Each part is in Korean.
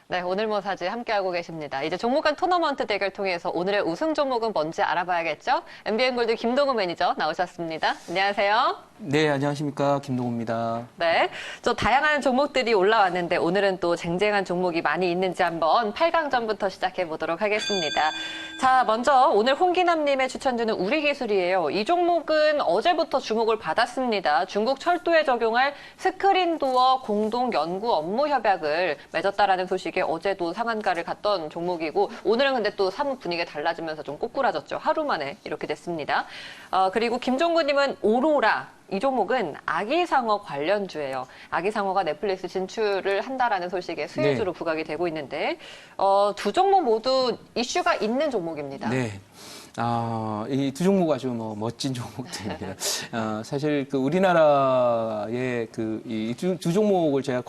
네, 오늘 모사지 함께하고 계십니다. 이제 종목 간 토너먼트 대결 통해서 오늘의 우승 종목은 뭔지 알아봐야겠죠? MBN골드 김동우 매니저 나오셨습니다. 안녕하세요. 네, 안녕하십니까. 김동우입니다. 네, 저 다양한 종목들이 올라왔는데 오늘은 또 쟁쟁한 종목이 많이 있는지 한번 8강전부터 시작해 보도록 하겠습니다. 자, 먼저 오늘 홍기남님의 추천주는 우리기술이에요. 이 종목은 어제부터 주목을 받았습니다. 중국 철도에 적용할 스크린도어 공동 연구 업무 협약을 맺었다라는 소식에 어제도 상한가를 갔던 종목이고 오늘은 근데 또 사뭇 분위기가 달라지면서 좀 꼬꾸라졌죠. 하루 만에 이렇게 됐습니다. 그리고 김종구님은 오로라. 이 종목은 아기상어 관련주예요. 아기상어가 넷플릭스 진출을 한다라는 소식에 수혜주로 부각이 되고 있는데 두 종목 모두 이슈가 있는 종목입니다. 네. 이 두 종목 아주 멋진 종목들입니다. 사실 우리나라의 이 두 종목을 제가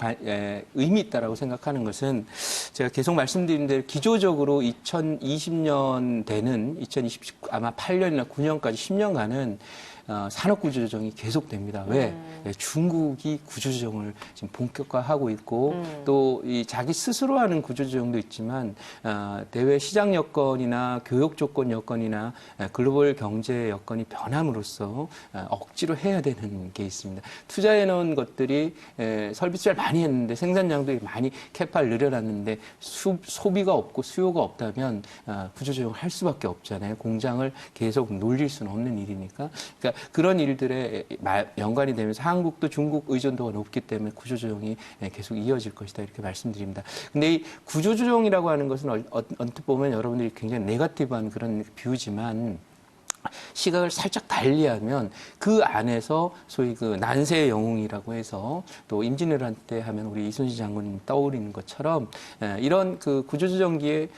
의미 있다라고 생각하는 것은 제가 계속 말씀드린 대로 기조적으로 2020년 되는 2020 아마 8년이나 9년까지 10년간은 산업 구조조정이 계속됩니다. 왜? 중국이 구조조정을 지금 본격화하고 있고 또 이 자기 스스로 하는 구조조정도 있지만 대외 시장 여건이나 교육 조건 여건이나 글로벌 경제 여건이 변함으로써 억지로 해야 되는 게 있습니다. 투자해 놓은 것들이 설비 투자를 많이 했는데 생산량도 많이 캐파를 늘려놨는데 소비가 없고 수요가 없다면 구조조정을 할 수밖에 없잖아요. 공장을 계속 놀릴 수는 없는 일이니까. 그러니까 그런 일들에 연관이 되면서 한국도 중국 의존도가 높기 때문에 구조조정이 계속 이어질 것이다 이렇게 말씀드립니다. 근데 이 구조조정이라고 하는 것은 언뜻 보면 여러분들이 굉장히 네거티브한 그런 뷰지만 시각을 살짝 달리하면 그 안에서 소위 난세의 영웅이라고 해서 또 임진왜란 때 하면 우리 이순신 장군님 떠오르는 것처럼 이런 구조조정기의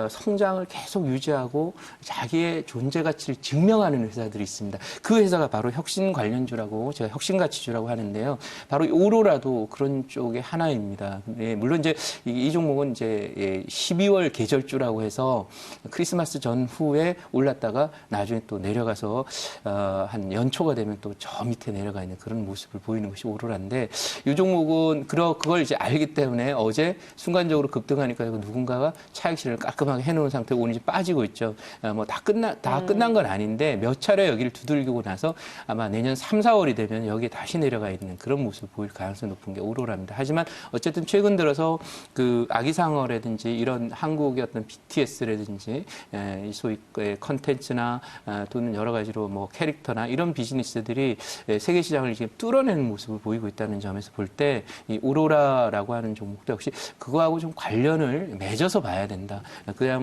성장을 계속 유지하고 자기의 존재 가치를 증명하는 회사들이 있습니다. 그 회사가 바로 혁신 관련주라고 제가 혁신 가치주라고 하는데요. 바로 오로라도 그런 쪽의 하나입니다. 물론 이제 이 종목은 이제 12월 계절주라고 해서 크리스마스 전후에 올랐다가 나중에 또 내려가서 한 연초가 되면 또 저 밑에 내려가 있는 그런 모습을 보이는 것이 오로라인데 이 종목은 그걸 이제 알기 때문에 어제 순간적으로 급등하니까 누군가가 차익 실현을 깔끔하게 해놓은 상태고 오늘 이제 빠지고 있죠. 다 끝난 건 아닌데 몇 차례 여기를 두들기고 나서 아마 내년 3, 4월이 되면 여기에 다시 내려가 있는 그런 모습을 보일 가능성이 높은 게 오로라입니다. 하지만 어쨌든 최근 들어서 아기상어라든지 이런 한국의 어떤 BTS라든지 소위 컨텐츠나 또는 여러 가지로 캐릭터나 이런 비즈니스들이 세계 시장을 지금 뚫어내는 모습을 보이고 있다는 점에서 볼 때 이 오로라라고 하는 종목도 역시 그거하고 좀 관련을 맺어서 봐야 된다.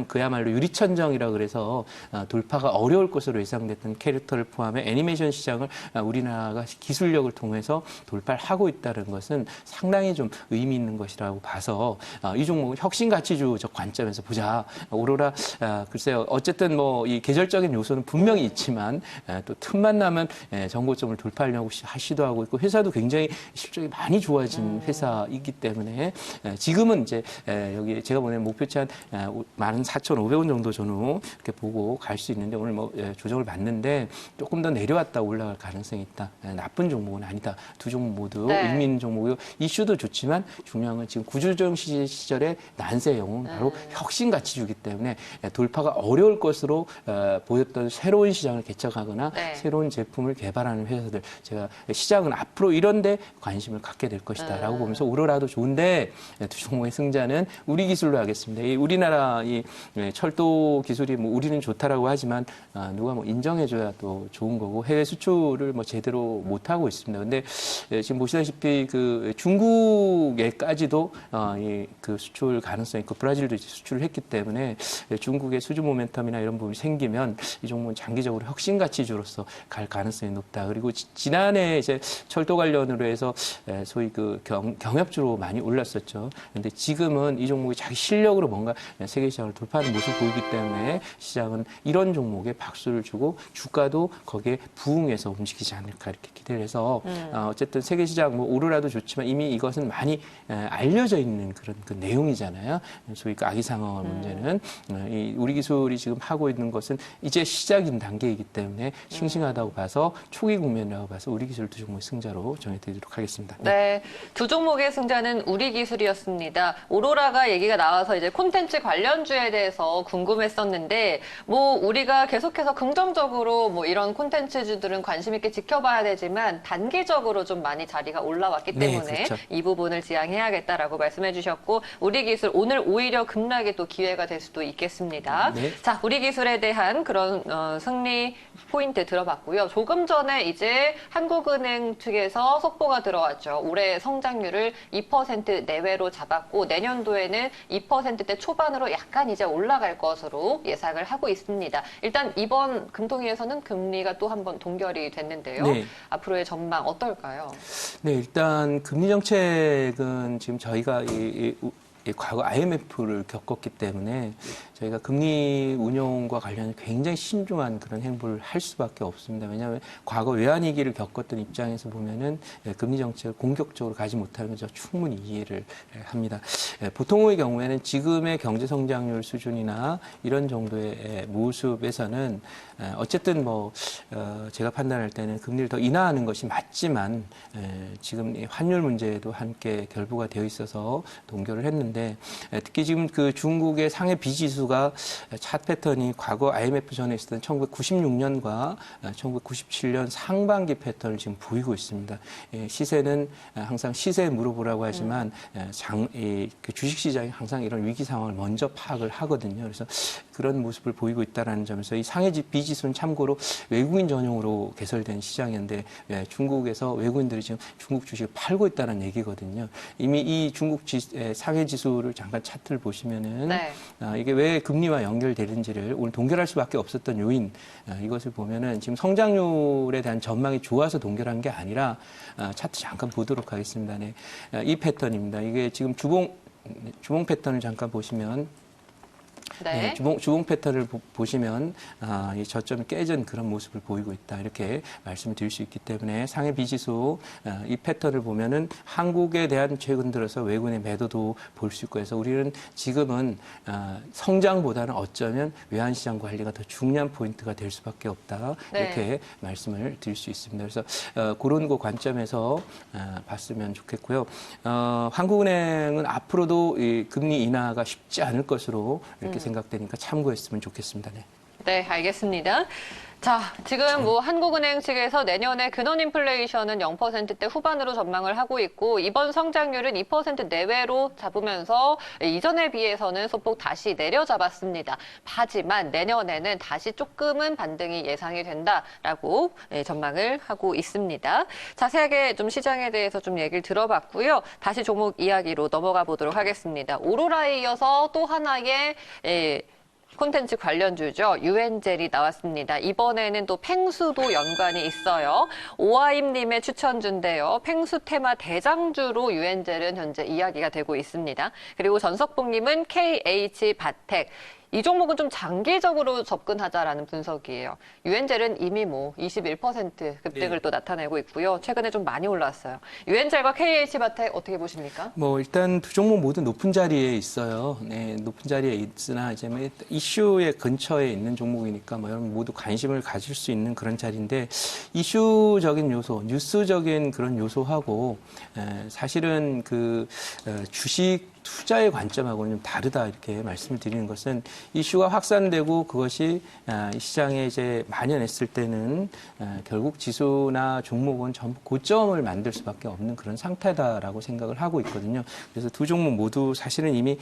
그야말로 유리천정이라 그래서 돌파가 어려울 것으로 예상됐던 캐릭터를 포함해 애니메이션 시장을 우리나라가 기술력을 통해서 돌파를 하고 있다는 것은 상당히 좀 의미 있는 것이라고 봐서 이 종목은 혁신 가치주적 관점에서 보자. 오로라 글쎄요. 어쨌든 이 계절적인 요소는 분명히 있지만 또 틈만 나면 정고점을 돌파하려고 시도하고 있고 회사도 굉장히 실적이 많이 좋아진 회사이기 때문에 지금은 이제 여기 제가 보낸 목표치 한 14,500원 정도 전후 이렇게 보고 갈 수 있는데 오늘 조정을 받는데 조금 더 내려왔다 올라갈 가능성이 있다. 나쁜 종목은 아니다. 두 종목 모두 의미 있는 종목이고 이슈도 좋지만 중요한 건 지금 구조조정 시절의 난세의 영웅은 바로 혁신 가치주기 때문에 돌파가 어려울 것으로 보였던 새로운 시장을 개척하거나 새로운 제품을 개발하는 회사들 제가 시장은 앞으로 이런 데 관심을 갖게 될 것이다 라고 보면서 오로라도 좋은데 두 종목의 승자는 우리 기술로 하겠습니다. 우리나라 철도 기술이 우리는 좋다라고 하지만 누가 인정해줘야 또 좋은 거고 해외 수출을 제대로 못하고 있습니다. 근데 지금 보시다시피 중국에까지도 수출 가능성이 있고 브라질도 이제 수출을 했기 때문에 중국의 수주 모멘텀이나 이런 부분이 생기면 이 종목은 장기적으로 혁신 가치주로서 갈 가능성이 높다. 그리고 지난해 이제 철도 관련으로 해서 소위 경협주로 많이 올랐었죠. 그런데 지금은 이 종목이 자기 실력으로 뭔가 세계 시장을 돌파하는 모습을 보이기 때문에 시장은 이런 종목에 박수를 주고 주가도 거기에 부응해서 움직이지 않을까 이렇게 기대를 해서 어쨌든 세계 시장 오르라도 좋지만 이미 이것은 많이 알려져 있는 그런 내용이잖아요. 소위 아기상어 문제는 우리 기술이 지금 하고 있는 것은 이제 시작이 시작인 단계이기 때문에 싱싱하다고 봐서 초기 국면이라고 봐서 우리기술 두 종목의 승자로 정해드리도록 하겠습니다. 네, 두 종목의 승자는 우리기술이었습니다. 오로라가 얘기가 나와서 이제 콘텐츠 관련주에 대해서 궁금했었는데 뭐 우리가 계속해서 긍정적으로 뭐 이런 콘텐츠주들은 관심 있게 지켜봐야 되지만 단기적으로 좀 많이 자리가 올라왔기 때문에 네, 그렇죠. 이 부분을 지양해야겠다라고 말씀해 주셨고 우리기술 오늘 오히려 급락이 또 기회가 될 수도 있겠습니다. 네. 자, 우리기술에 대한 그런 승리 포인트 들어봤고요. 조금 전에 이제 한국은행 측에서 속보가 들어왔죠. 올해 성장률을 2% 내외로 잡았고 내년도에는 2%대 초반으로 약간 이제 올라갈 것으로 예상을 하고 있습니다. 일단 이번 금통위에서는 금리가 또 한 번 동결이 됐는데요. 네. 앞으로의 전망 어떨까요? 네, 일단 금리 정책은 지금 저희가 이 과거 IMF를 겪었기 때문에 저희가 금리 운용과 관련해 굉장히 신중한 그런 행보를 할 수밖에 없습니다. 왜냐하면 과거 외환위기를 겪었던 입장에서 보면은 금리 정책을 공격적으로 가지 못하는 건 충분히 이해를 합니다. 보통의 경우에는 지금의 경제 성장률 수준이나 이런 정도의 모습에서는 어쨌든 뭐 제가 판단할 때는 금리를 더 인하하는 것이 맞지만 지금 이 환율 문제도 함께 결부가 되어 있어서 동결을 했는데 특히 지금 그 중국의 상해 비지수가 차트 패턴이 과거 IMF 전에 있었던 1996년과 1997년 상반기 패턴을 지금 보이고 있습니다. 시세는 항상 시세 물어보라고 하지만 그 주식시장이 항상 이런 위기 상황을 먼저 파악을 하거든요. 그래서 그런 모습을 보이고 있다는 점에서 이 상해 비지수는 참고로 외국인 전용으로 개설된 시장인데 중국에서 외국인들이 지금 중국 주식을 팔고 있다는 얘기거든요. 이미 이 중국 상해 지수를 잠깐 차트를 보시면은 네. 이게 왜 금리와 연결되는지를 오늘 동결할 수밖에 없었던 요인 이것을 보면은 지금 성장률에 대한 전망이 좋아서 동결한 게 아니라 차트 잠깐 보도록 하겠습니다. 네. 이 패턴입니다. 이게 지금 주봉 패턴을 잠깐 보시면 네. 주봉 패턴을 보시면 이 저점이 깨진 그런 모습을 보이고 있다 이렇게 말씀을 드릴 수 있기 때문에 상해 비지수 이 패턴을 보면은 한국에 대한 최근 들어서 외국인의 매도도 볼 수 있고 해서 우리는 지금은 성장보다는 어쩌면 외환시장 관리가 더 중요한 포인트가 될 수밖에 없다 이렇게 네. 말씀을 드릴 수 있습니다. 그래서 그런 그 관점에서 봤으면 좋겠고요. 한국은행은 앞으로도 이 금리 인하가 쉽지 않을 것으로 이렇게 생각되니까 참고했으면 좋겠습니다. 네. 네, 알겠습니다. 자, 지금 뭐 한국은행 측에서 내년에 근원 인플레이션은 0%대 후반으로 전망을 하고 있고 이번 성장률은 2% 내외로 잡으면서 이전에 비해서는 소폭 다시 내려잡았습니다. 하지만 내년에는 다시 조금은 반등이 예상이 된다라고 전망을 하고 있습니다. 자세하게 좀 시장에 대해서 좀 얘기를 들어봤고요. 다시 종목 이야기로 넘어가 보도록 하겠습니다. 오로라에 이어서 또 하나의 콘텐츠 관련주죠. 유엔젤이 나왔습니다. 이번에는 또 펭수도 연관이 있어요. 오하임님의 추천주인데요. 펭수 테마 대장주로 유엔젤은 현재 이야기가 되고 있습니다. 그리고 전석봉님은 KH바텍. 이 종목은 좀 장기적으로 접근하자라는 분석이에요. 유엔젤은 이미 뭐 21% 급등을 또 나타내고 있고요. 최근에 좀 많이 올라왔어요. 유엔젤과 KH바텍 어떻게 보십니까? 뭐 일단 두 종목 모두 높은 자리에 있어요. 네, 높은 자리에 있으나 이제 뭐 이슈의 근처에 있는 종목이니까 뭐 여러분 모두 관심을 가질 수 있는 그런 자리인데 이슈적인 요소, 뉴스적인 그런 요소하고 사실은 그 주식 투자의 관점하고는 좀 다르다 이렇게 말씀을 드리는 것은 이슈가 확산되고 그것이 이 시장에 이제 만연했을 때는 결국 지수나 종목은 전부 고점을 만들 수밖에 없는 그런 상태다라고 생각을 하고 있거든요. 그래서 두 종목 모두 사실은 이미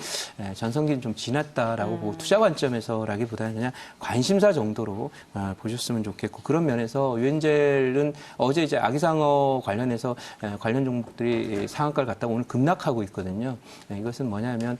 전성기는 좀 지났다라고 보고 투자 관점에서라기보다는 그냥 관심사 정도로 보셨으면 좋겠고 그런 면에서 유엔젤은 어제 이제 아기상어 관련해서 관련 종목들이 상한가를 갔다가 오늘 급락하고 있거든요. 이것은 뭐냐면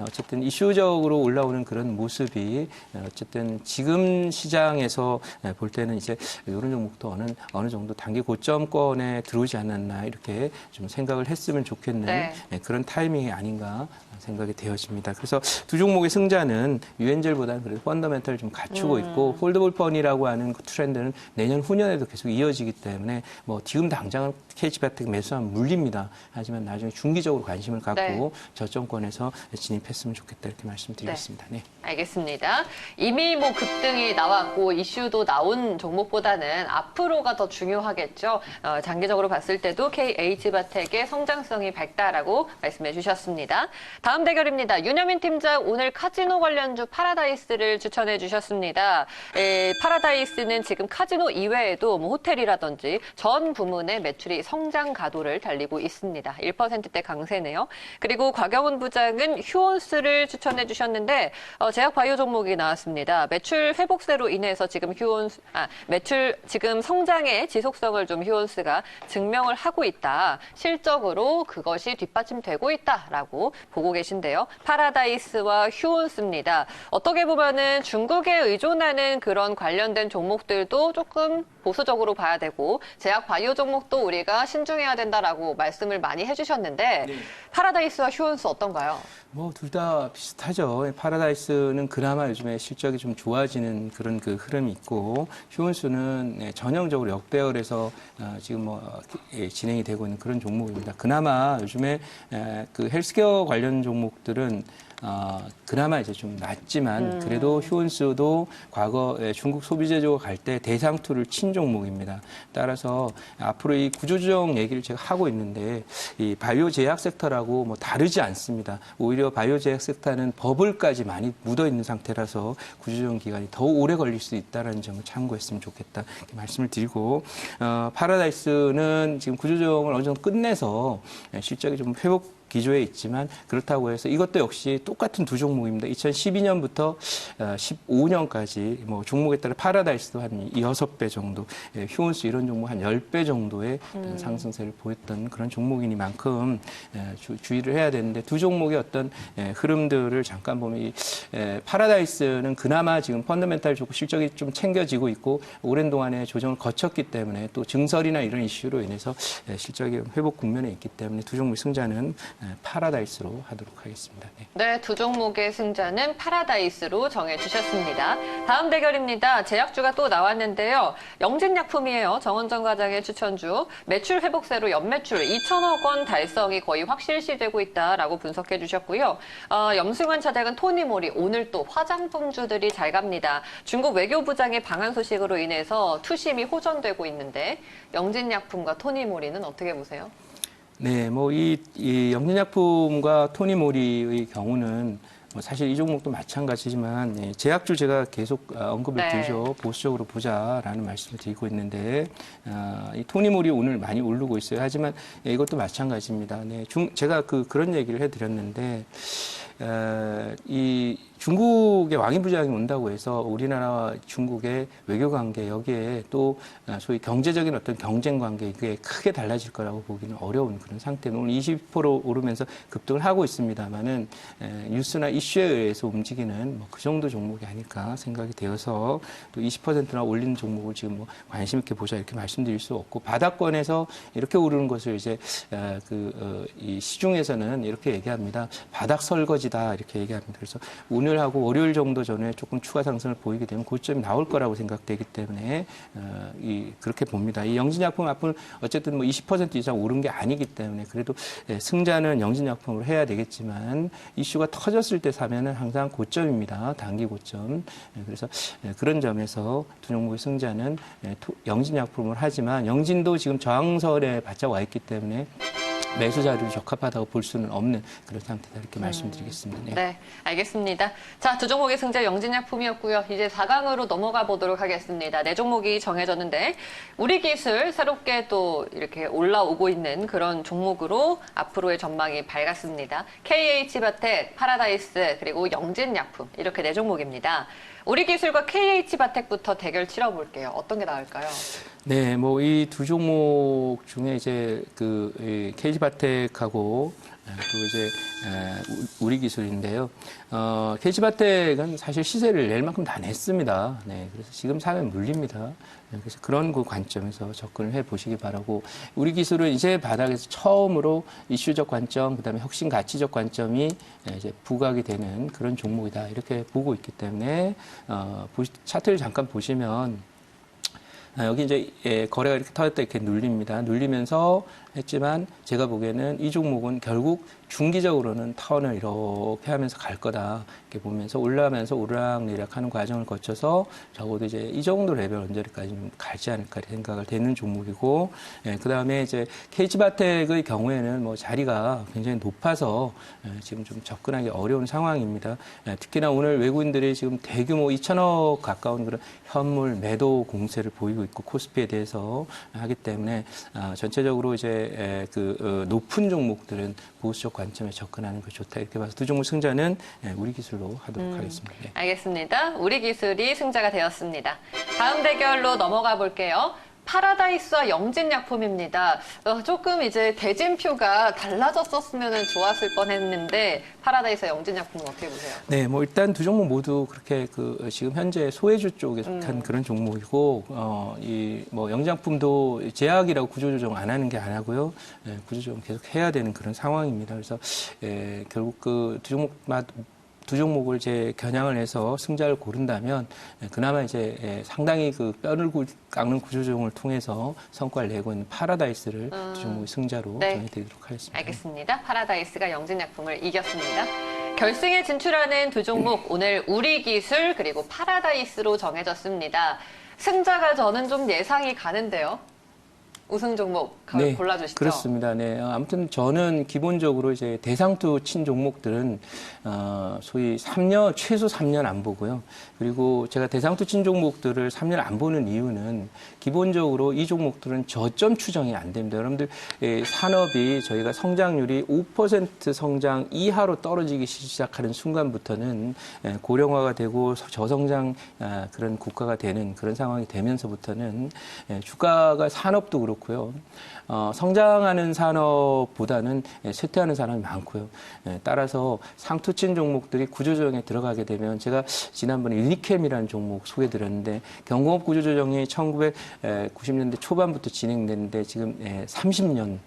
어쨌든 이슈적으로 올라오는 그런 모습이 어쨌든 지금 시장에서 볼 때는 이제 이런 종목도 어느 정도 단기 고점권에 들어오지 않았나 이렇게 좀 생각을 했으면 좋겠는 네. 그런 타이밍이 아닌가 생각이 되어집니다. 그래서 두 종목의 승자는 유엔젤보다는 그래도 펀더멘털을 좀 갖추고 있고 홀더블 펀이라고 하는 그 트렌드는 내년 후년에도 계속 이어지기 때문에 뭐 지금 당장은 KH바텍 매수하면 물립니다. 하지만 나중에 중기적으로 관심을 갖고 네. 저점권에서 진입했으면 좋겠다 이렇게 말씀드리겠습니다. 네. 알겠습니다. 이미 뭐 급등이 나왔고 이슈도 나온 종목보다는 앞으로가 더 중요하겠죠. 장기적으로 봤을 때도 KH바텍의 성장성이 밝다라고 말씀해 주셨습니다. 다음 대결입니다. 윤여민 팀장 오늘 카지노 관련주 파라다이스를 추천해 주셨습니다. 파라다이스는 지금 카지노 이외에도 뭐 호텔이라든지 전 부문의 매출이 성장 가도를 달리고 있습니다. 1%대 강세네요. 그리고 곽영훈 부장은 휴온스를 추천해 주셨는데 제약 바이오 종목이 나왔습니다. 매출 회복세로 인해서 지금 매출 지금 성장의 지속성을 좀 휴온스가 증명을 하고 있다. 실적으로 그것이 뒷받침되고 있다라고 보고 계신데요. 파라다이스와 휴온스입니다. 어떻게 보면은 중국에 의존하는 그런 관련된 종목들도 조금 보수적으로 봐야 되고 제약 바이오 종목도 우리가 신중해야 된다라고 말씀을 많이 해주셨는데 네. 파라다이스와 휴온스 어떤가요? 뭐 둘 다 비슷하죠. 파라다이스는 그나마 요즘에 실적이 좀 좋아지는 그런 그 흐름이 있고 휴온수는 전형적으로 역배열에서 지금 뭐 진행이 되고 있는 그런 종목입니다. 그나마 요즘에 그 헬스케어 관련 종목들은 그나마 이제 좀 낮지만 그래도 휴온스도 과거 중국 소비재주가 갈 때 대상투를 친 종목입니다. 따라서 앞으로 이 구조조정 얘기를 제가 하고 있는데 이 바이오 제약 섹터라고 뭐 다르지 않습니다. 오히려 바이오 제약 섹터는 버블까지 많이 묻어 있는 상태라서 구조조정 기간이 더 오래 걸릴 수 있다는 점을 참고했으면 좋겠다 이렇게 말씀을 드리고 파라다이스는 지금 구조조정을 어느 정도 끝내서 실적이 좀 회복 기조에 있지만 그렇다고 해서 이것도 역시 똑같은 두 종목입니다. 2012년부터 15년까지 뭐 종목에 따라 파라다이스도 한 6배 정도, 휴온스 이런 종목 한 10배 정도의 상승세를 보였던 그런 종목이니만큼 주의를 해야 되는데 두 종목의 어떤 흐름들을 잠깐 보면 이 파라다이스는 그나마 지금 펀더멘탈 좋고 실적이 좀 챙겨지고 있고 오랜 동안에 조정을 거쳤기 때문에 또 증설이나 이런 이슈로 인해서 실적이 회복 국면에 있기 때문에 두 종목의 승자는 파라다이스로 하도록 하겠습니다. 네, 두 종목의 승자는 파라다이스로 정해주셨습니다. 다음 대결입니다. 제약주가 또 나왔는데요. 영진약품이에요. 정원정 과장의 추천주. 매출 회복세로 연매출 2천억 원 달성이 거의 확실시되고 있다라고 분석해 주셨고요. 염승환 차장은 토니모리. 오늘 또 화장품주들이 잘 갑니다. 중국 외교부장의 방한 소식으로 인해서 투심이 호전되고 있는데 영진약품과 토니모리는 어떻게 보세요? 네, 뭐 이 영진약품과 토니모리의 경우는 뭐 사실 이 종목도 마찬가지지만 제약주 제가 계속 언급을 드리죠. 보수적으로 보자라는 말씀을 드리고 있는데 이 토니모리 오늘 많이 오르고 있어요. 하지만 이것도 마찬가지입니다. 네, 제가 그런 얘기를 해드렸는데 이 중국의 왕이 부장이 온다고 해서 우리나라와 중국의 외교 관계 여기에 또 소위 경제적인 어떤 경쟁 관계 이게 크게 달라질 거라고 보기는 어려운 그런 상태는 오늘 20% 오르면서 급등을 하고 있습니다만은 뉴스나 이슈에 의해서 움직이는 뭐 그 정도 종목이 아닐까 생각이 되어서 또 20%나 올리는 종목을 지금 뭐 관심 있게 보자 이렇게 말씀드릴 수 없고 바닥권에서 이렇게 오르는 것을 이제 이 시중에서는 이렇게 얘기합니다. 바닥 설거지다 이렇게 얘기합니다. 그래서 오늘하고 월요일 정도 전에 조금 추가 상승을 보이게 되면 고점이 나올 거라고 생각되기 때문에 그렇게 봅니다. 이 영진약품 앞은 어쨌든 뭐 20% 이상 오른 게 아니기 때문에 그래도 승자는 영진약품으로 해야 되겠지만 이슈가 터졌을 때 사면은 항상 고점입니다. 단기 고점. 그래서 그런 점에서 두 종목의 승자는 영진약품을 하지만 영진도 지금 저항선에 바짝 와 있기 때문에 매수 자료를 적합하다고 볼 수는 없는 그런 상태다 이렇게 말씀드리겠습니다. 네, 알겠습니다. 자, 두 종목의 승자 영진약품이었고요. 이제 4강으로 넘어가 보도록 하겠습니다. 네 종목이 정해졌는데 우리 기술 새롭게 또 이렇게 올라오고 있는 그런 종목으로 앞으로의 전망이 밝았습니다. KH바텍, 파라다이스 그리고 영진약품 이렇게 네 종목입니다. 우리 기술과 KH바텍부터 대결 치러볼게요. 어떤 게 나을까요? 네, 뭐 이 두 종목 중에 이제 KH바텍하고 또 이제 우리 기술인데요. KH바텍은 사실 시세를 낼 만큼 다 냈습니다. 네, 그래서 지금 사면 물립니다. 그래서 그런 그 관점에서 접근을 해 보시기 바라고 우리 기술은 이제 바닥에서 처음으로 이슈적 관점, 그다음에 혁신 가치적 관점이 이제 부각이 되는 그런 종목이다 이렇게 보고 있기 때문에 차트를 잠깐 보시면 여기 이제 거래가 이렇게 터졌다 이렇게 눌립니다. 눌리면서 했지만 제가 보기에는 이 종목은 결국 중기적으로는 턴을 이렇게 하면서 갈 거다. 이렇게 보면서 올라가면서 오르락내리락하는 과정을 거쳐서 적어도 이제 이 정도 레벨 언저리까지는 갈지 않을까 생각을 되는 종목이고, 그 다음에 이제 KG바텍의 경우에는 뭐 자리가 굉장히 높아서 지금 좀 접근하기 어려운 상황입니다. 특히나 오늘 외국인들이 지금 대규모 2천억 가까운 그런 현물 매도 공세를 보이고 있고 코스피에 대해서 하기 때문에 전체적으로 이제 높은 종목들은 보수적 관점에 접근하는 게 좋다 이렇게 봐서 두 종목 승자는 우리 기술로 하도록 하겠습니다. 네. 알겠습니다. 우리 기술이 승자가 되었습니다. 다음 대결로 넘어가 볼게요. 파라다이스와 영진약품입니다. 조금 이제 대진표가 달라졌었으면 좋았을 뻔했는데 파라다이스와 영진약품은 어떻게 보세요? 네, 뭐 일단 두 종목 모두 그렇게 지금 현재 소외주 쪽에 속한 그런 종목이고 이 뭐 영장품도 제약이라고 구조조정 안 하는 게 안 하고요, 구조조정 계속 해야 되는 그런 상황입니다. 그래서 결국 두 종목을 제 겨냥을 해서 승자를 고른다면 그나마 이제 상당히 그 뼈를 깎는 구조조정을 통해서 성과를 내고 있는 파라다이스를 두 종목의 승자로 네. 정해드리도록 하겠습니다. 알겠습니다. 파라다이스가 영진약품을 이겼습니다. 결승에 진출하는 두 종목 오늘 우리기술 그리고 파라다이스로 정해졌습니다. 승자가 저는 좀 예상이 가는데요. 우승 종목 골라주시죠. 그렇습니다. 네. 아무튼 저는 기본적으로 이제 대상투 친 종목들은 소위 최소 3년 안 보고요. 그리고 제가 대상투 친 종목들을 3년 안 보는 이유는 기본적으로 이 종목들은 저점 추정이 안 됩니다. 여러분들 산업이 저희가 성장률이 5% 성장 이하로 떨어지기 시작하는 순간부터는 고령화가 되고 저성장 그런 국가가 되는 그런 상황이 되면서부터는 주가가 산업도 그렇고요. 성장하는 산업보다는 쇠퇴하는 산업이 많고요. 따라서 상투친 종목들이 구조조정에 들어가게 되면 제가 지난번에 유니캠이라는 종목 소개드렸는데 경공업 구조조정이 1990년대 초반부터 진행됐는데 지금 30년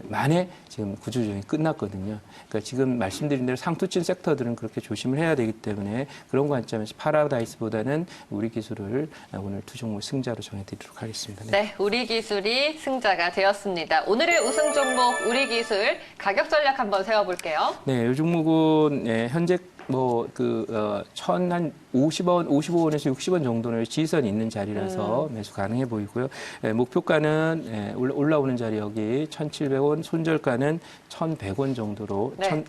만에 지금 구조조정이 끝났거든요. 그러니까 지금 말씀드린 대로 상투친 섹터들은 그렇게 조심을 해야 되기 때문에 그런 관점에서 파라다이스보다는 우리 기술을 오늘 두 종목 승자로 정해드리도록 하겠습니다. 네, 우리 기술이 승자가 되었습니다. 오늘의 우승 종목 우리 기술 가격 전략 한번 세워볼게요. 네, 이 종목은 현재 한 50원, 55원에서 60원 정도는 지지선이 있는 자리라서 매수 가능해 보이고요. 목표가는 올라오는 자리 여기 1,700원, 손절가는 1,100원 정도로, 네.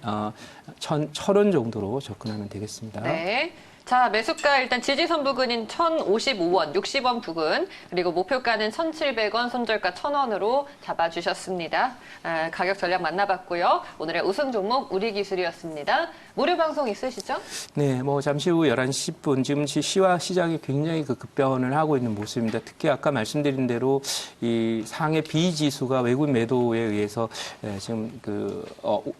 1,000원 정도로 접근하면 되겠습니다. 네. 자, 매수가 일단 지지선 부근인 1,055원, 60원 부근, 그리고 목표가는 1,700원, 손절가 1,000원으로 잡아주셨습니다. 가격 전략 만나봤고요. 오늘의 우승 종목 우리 기술이었습니다. 무료 방송 있으시죠? 네, 뭐 잠시 후 11시 10분 지금 시와 시장이 굉장히 급변을 하고 있는 모습입니다. 특히 아까 말씀드린 대로 이 상해 B 지수가 외국 매도에 의해서 지금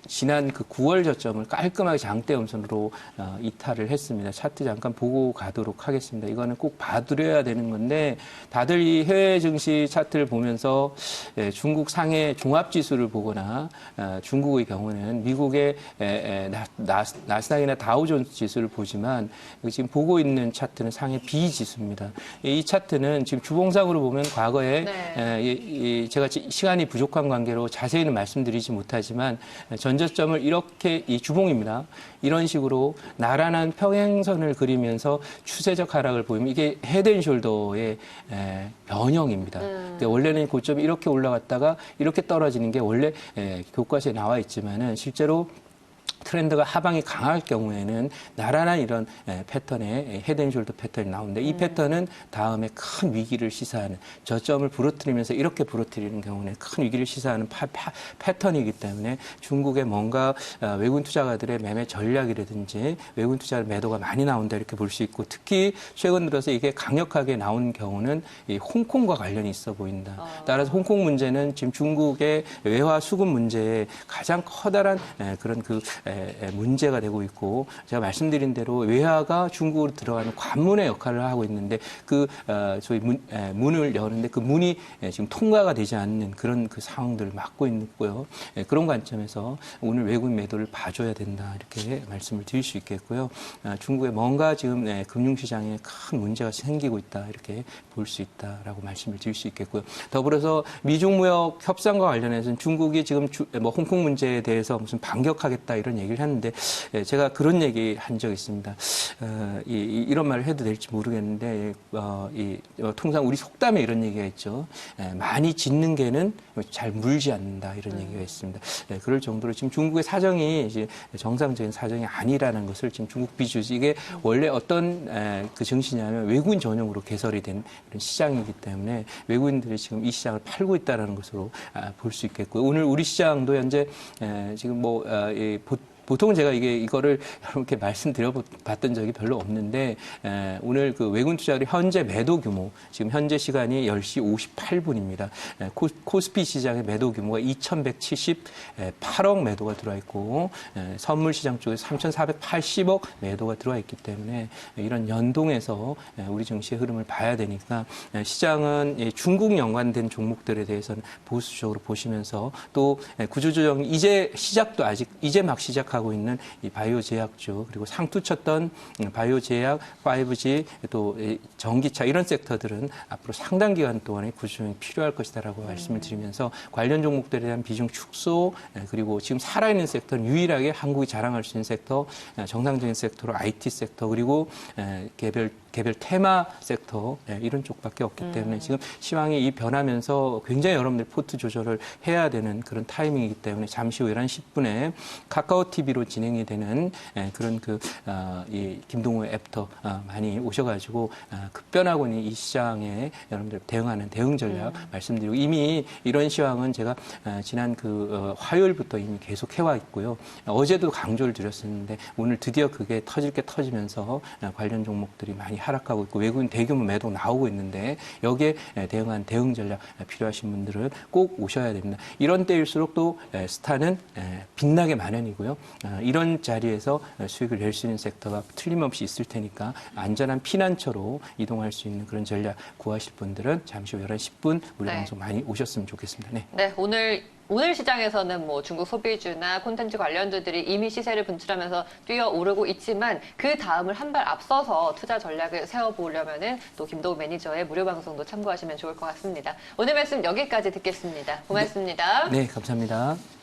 지난 9월 저점을 깔끔하게 장대 음선으로 이탈을 했습니다. 차트 잠깐 보고 가도록 하겠습니다. 이거는 꼭 봐드려야 되는 건데 다들 이 해외 증시 차트를 보면서 중국 상해 종합 지수를 보거나 중국의 경우는 미국의 나스닥이나 다우존스 지수를 보지만 지금 보고 있는 차트는 상해 B 지수입니다. 이 차트는 지금 주봉상으로 보면 과거에 제가 시간이 부족한 관계로 자세히는 말씀드리지 못하지만 전저점을 이렇게 이 주봉입니다. 이런 식으로 나란한 평행선을 그리면서 추세적 하락을 보이면 이게 헤드앤숄더의 변형입니다. 원래는 고점이 이렇게 올라갔다가 이렇게 떨어지는 게 원래 교과서에 나와 있지만은 실제로 트렌드가 하방이 강할 경우에는 나란한 이런 패턴의 헤드앤숄더 패턴이 나오는데 이 패턴은 다음에 큰 위기를 시사하는 저점을 부러뜨리면서 이렇게 부러뜨리는 경우는 큰 위기를 시사하는 패턴이기 때문에 중국의 뭔가 외국인 투자가들의 매매 전략이라든지 외국인 투자 매도가 많이 나온다 이렇게 볼 수 있고 특히 최근 들어서 이게 강력하게 나온 경우는 이 홍콩과 관련이 있어 보인다. 따라서 홍콩 문제는 지금 중국의 외화 수급 문제에 가장 커다란 그런 문제가 되고 있고 제가 말씀드린 대로 외화가 중국으로 들어가는 관문의 역할을 하고 있는데 저희 문을 여는데 그 문이 지금 통과가 되지 않는 그런 그 상황들을 막고 있고요. 그런 관점에서 오늘 외국인 매도를 봐줘야 된다 이렇게 말씀을 드릴 수 있겠고요. 중국에 뭔가 지금 금융시장에 큰 문제가 생기고 있다 이렇게 볼 수 있다라고 말씀을 드릴 수 있겠고요. 더불어서 미중 무역 협상과 관련해서는 중국이 지금 홍콩 문제에 대해서 무슨 반격하겠다 이런 얘기를 했는데 제가 그런 얘기 한 적이 있습니다. 이런 말을 해도 될지 모르겠는데 통상 우리 속담에 이런 얘기가 있죠. 많이 짖는 개는 잘 물지 않는다 이런 얘기가 있습니다. 그럴 정도로 지금 중국의 사정이 이제 정상적인 사정이 아니라는 것을 지금 중국 비즈니스 이게 원래 어떤 그 정신이냐면 외국인 전용으로 개설이 된 이런 시장이기 때문에 외국인들이 지금 이 시장을 팔고 있다는 것으로 볼 수 있겠고요. 오늘 우리 시장도 현재 지금 보통 제가 이거를 여러분께 말씀드려봤던 적이 별로 없는데, 오늘 그 외국인 투자자들이 현재 매도 규모, 지금 현재 시간이 10시 58분입니다. 코스피 시장의 매도 규모가 2,178억 매도가 들어와 있고, 선물 시장 쪽에 3,480억 매도가 들어와 있기 때문에 이런 연동해서 우리 증시의 흐름을 봐야 되니까 시장은 중국 연관된 종목들에 대해서는 보수적으로 보시면서 또 구조조정 이제 막 시작하고 있는 이 바이오 제약주 그리고 상투 쳤던 바이오 제약, 5G 또 전기차 이런 섹터들은 앞으로 상당 기간 동안에 구조조정이 필요할 것이다라고 말씀을 드리면서 관련 종목들에 대한 비중 축소 그리고 지금 살아있는 섹터는 유일하게 한국이 자랑할 수 있는 섹터 정상적인 섹터로 IT 섹터 그리고 개별 테마 sek터 이런 쪽밖에 없기 때문에 지금 시황이 이 변하면서 굉장히 여러분들 포트 조절을 해야 되는 그런 타이밍이기 때문에 잠시 후 11시 10분에 카카오 TV로 진행이 되는 그런 이 김동호 앱터 많이 오셔가지고 급변하고 있는 이 시장에 여러분들 대응하는 대응 전략 말씀드리고 이미 이런 시황은 제가 지난 화요일부터 이미 계속 해와 있고요. 어제도 강조를 드렸었는데 오늘 드디어 그게 터질 게 터지면서 관련 종목들이 많이 하락하고 있고 외국인 대규모 매도 나오고 있는데 여기에 대응한 대응 전략 필요하신 분들은 꼭 오셔야 됩니다. 이런 때일수록 또 스타는 빛나게 마련이고요. 이런 자리에서 수익을 낼 수 있는 섹터가 틀림없이 있을 테니까 안전한 피난처로 이동할 수 있는 그런 전략 구하실 분들은 잠시 후 11시 10분 우리 방송 많이 오셨으면 좋겠습니다. 네, 오늘 시장에서는 중국 소비주나 콘텐츠 관련주들이 이미 시세를 분출하면서 뛰어오르고 있지만 그 다음을 한 발 앞서서 투자 전략을 세워보려면은 또 김도우 매니저의 무료 방송도 참고하시면 좋을 것 같습니다. 오늘 말씀 여기까지 듣겠습니다. 고맙습니다. 네 감사합니다.